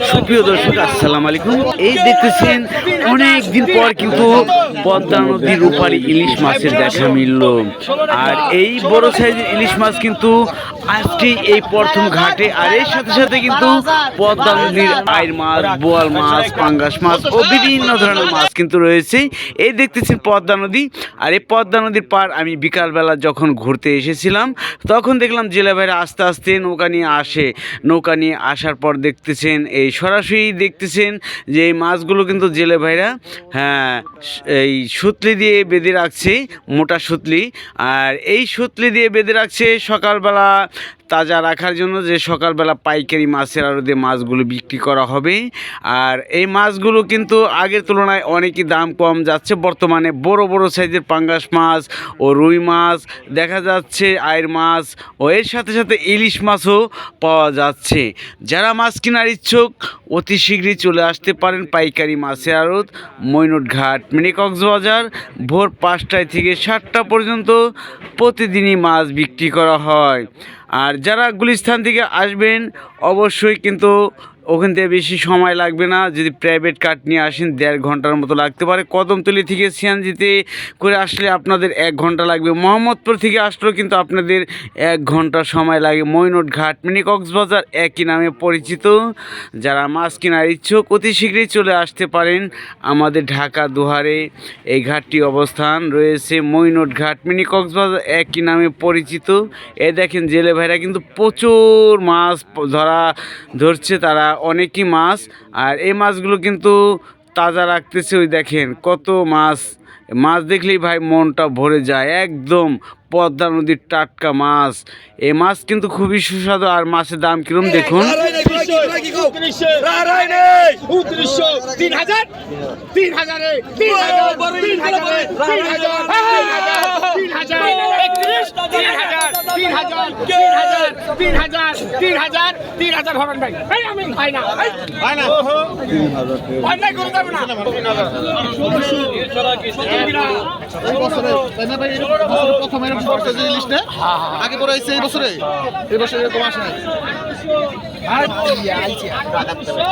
সুপ্রিয় দর্শক, আসসালামু আলাইকুম। এই দেখতেছেন অনেক দিন পর কিন্তু পদ্মা নদীর রূপালী ইলিশ মাছের দেখা মিলল। আর এই বড় সাইজের ইলিশ মাছ কিন্তু আজকে এই প্রথম ঘাটে। আর এর সাথে সাথে কিন্তু পদ্মা নদীর আইর মাছ, বোয়াল মাছ, পাঙ্গাস মাছ ও বিভিন্ন ধরনের মাছ কিন্তু রয়েছে। এই দেখতেছেন পদ্মা নদী। আর এই পদ্মা নদীর পার আমি বিকালবেলা যখন ঘুরতে এসেছিলাম তখন দেখলাম জেলে ভাইরা আস্তে আস্তে নৌকা নিয়ে আসে। নৌকা নিয়ে আসার পর দেখতেছেন এই সরাসরি দেখতেছেন যে এই মাছগুলো কিন্তু জেলে ভাইরা এই সুতলি দিয়ে বেঁধে রাখছে, মোটা সুতলি। আর এই সুতলি দিয়ে বেঁধে রাখছে সকালবেলা তাজা রাখার জন্য, যে সকালবেলা পাইকারি মাছের আড়তে মাছগুলো বিক্রি করা হবে। আর এই মাছগুলো কিন্তু আগের তুলনায় অনেকই দাম কম যাচ্ছে। বর্তমানে বড় বড় সাইজের পাঙ্গাস মাছ ও রুই মাছ দেখা যাচ্ছে, আইর মাছ ও এর সাথে সাথে ইলিশ মাছও পাওয়া যাচ্ছে। যারা মাছ কেনার ইচ্ছুক অতি শীঘ্রই চলে আসতে পারেন পাইকারি মাছের আড়ত মৈনট ঘাট, মিনি কক্সবাজার। ভোর 5টায় থেকে 7টা পর্যন্ত প্রতিদিনই মাছ বিক্রি করা হয়। আর যারা গুলিস্তান থেকে আসবেন অবশ্যই কিন্তু ওখান থেকে বেশি সময় লাগবে না। যদি প্রাইভেট কার নিয়ে আসেন 1.5 ঘন্টার মতো লাগতে পারে। কদমতলি থেকে সিএনজিতে করে আসলে আপনাদের 1 ঘন্টা লাগবে। মোহাম্মদপুর থেকে আসলেও কিন্তু আপনাদের 1 ঘন্টা সময় লাগে। মৈনট ঘাট, মিনি কক্সবাজার একই নামে পরিচিত। যারা মাছ কেনার ইচ্ছুক অতি শীঘ্রই চলে আসতে পারেন আমাদের ঢাকা দুহারে। এই ঘাটটি অবস্থান রয়েছে মৈনট ঘাট, মিনি কক্সবাজার একই নামে পরিচিত। দেখেন জেলে ভাইরা কিন্তু প্রচুর মাছ ধরছে তারা, অনেকই মাছ। আর এই মাছগুলো কিন্তু তাজা রাখতেছে। ওই দেখেন কত মাছ, মাছ দেখলেই ভাই মনটা ভরে যায়। একদম পদ্মা নদীর টাটকা মাছ। এই মাছ কিন্তু খুবই সুস্বাদু। আর মাছের দাম কিরম দেখুন। আগে পরে আইছে এই বছরে এরকম আসে নাই।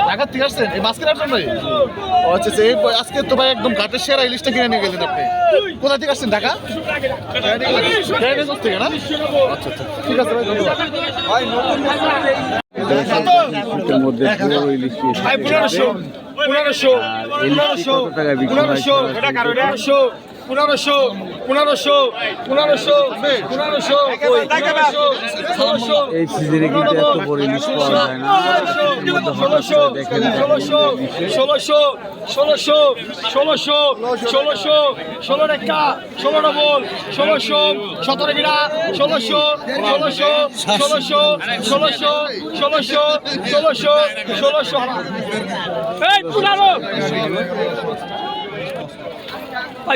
ঢাকা থেকে আসছেন এই মাছ কেনার জন্য? আচ্ছা, আজকে তো ভাই একদম ঘাটের সেরা ইলিশটা কিনে নিয়ে গেলেন আপনি। কোথা থেকে আসছেন? ঢাকা থেকে না? আচ্ছা আচ্ছা, ঠিক আছে ভাই, ধন্যবাদ। মধ্যে এই সিজনে কিন্তু এত বড় ইলিশ পাওয়া যায় না। 16 টাকা 16 ডবল 1600 17 গিরা 1600 এই পুরানো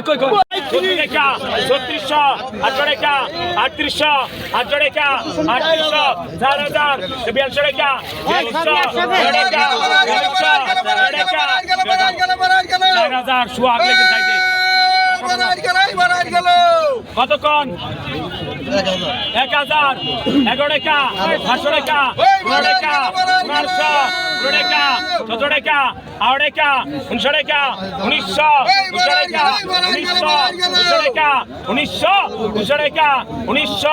কই 3600 3800 3800 4000 কতক্ষণ 1000 11 টাকা 500 টাকা 12 টাকা 1200 টাকা 17 টাকা 18 টাকা 19 টাকা 1900 টাকা 1900 টাকা 1900 টাকা 1900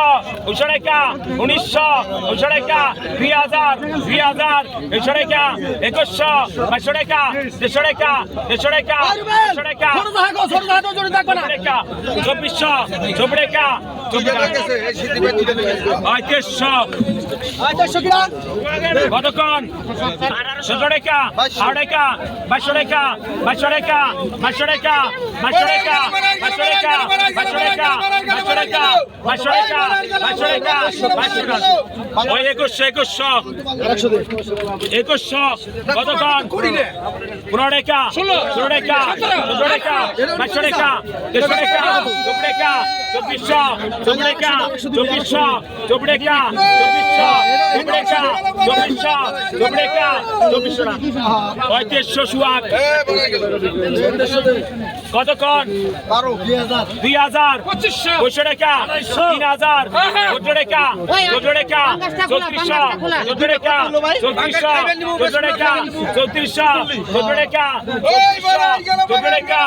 টাকা 1900 টাকা 2000 100 টাকা 2100 2200 টাকা 150 টাকা 150 টাকা 100 টাকা 2400 টাকা কতক্ষণ 17 টাকা 18 টাকা 2200 টাকা 2200 টাকা 2200 টাকা 2200 টাকা 2200 টাকা 2200 টাকা 2200 টাকা 2200 টাকা 2200 টাকা 2200 টাকা ওই 2100 কতক্ষণ 15 টাকা 16 টাকা 17 টাকা 2200 টাকা 2300 টাকা 24 টাকা 2400 টাকা 2400 টাকা 2400 উপরেকা 2400 উপরেকা 2400 3500 সুয়াগ কতক্ষণ 2000 2500 টাকা 3000 14 টাকা 14 টাকা 3400 14 টাকা 3400 14 টাকা 3400 14 টাকা 14 টাকা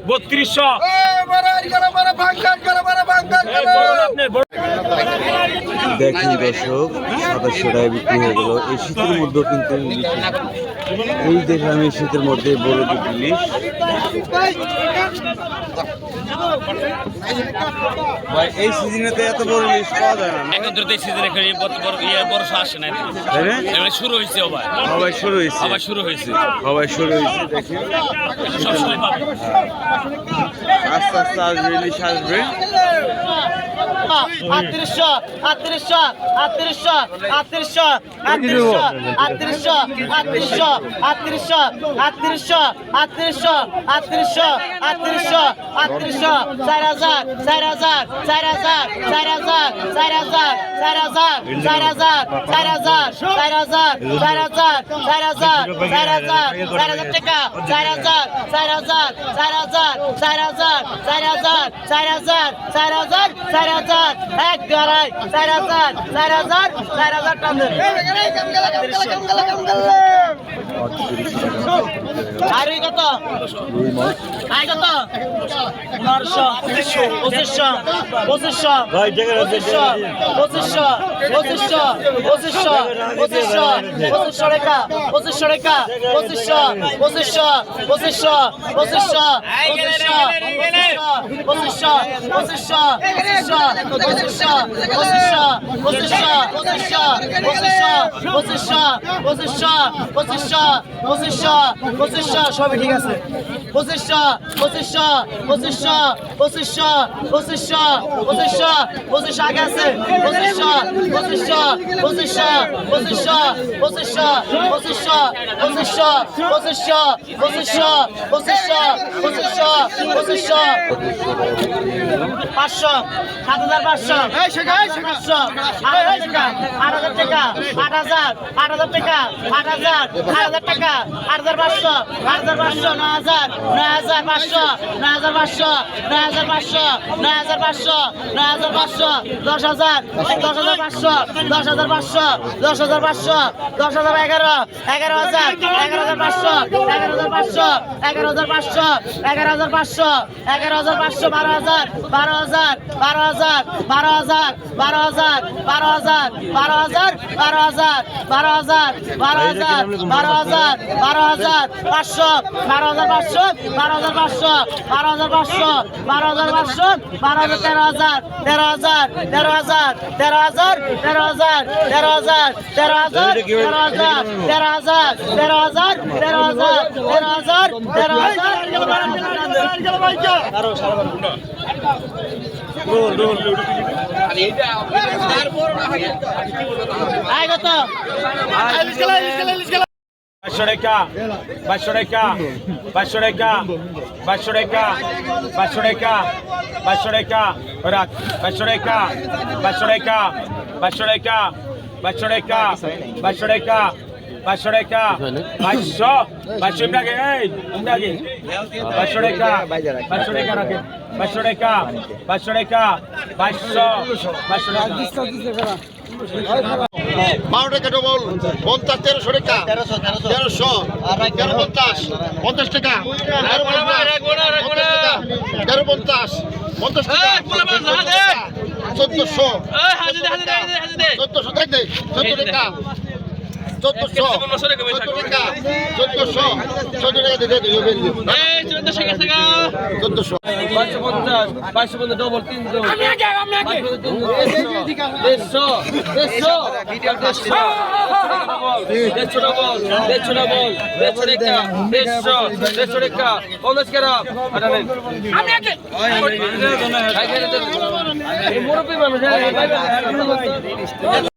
3200 দেখুন দর্শক 2700 টাকা বিক্রি হয়ে গেল এই শীতের মধ্যেও কিন্তু এই দেখলাম এই শীতের মধ্যে বড় দুটো ইলিশ ভাই এই সিজনে তো এত বড় ইলিশ পাওয়া যায় না এখন তো এই সিজনে বর্ষ আসে না এবার শুরু হয়েছে সবাই শুরু হয়েছে আবার শুরু হয়েছে দেখি সবসময় পাবে আস্তে আস্তে আসবে ইলিশ আসবে 3800 এক গাড়াই 4000 টান দেন আর এই কত আই কত 1500 2500 টাকা 2500 টাকা 2500 সবই ঠিক আছে 2500 আগে আছে 12 টাকা ডবল 50 1300 টাকা 1300 50 টাকা 50 1400 টাকা 1400 ডবল 300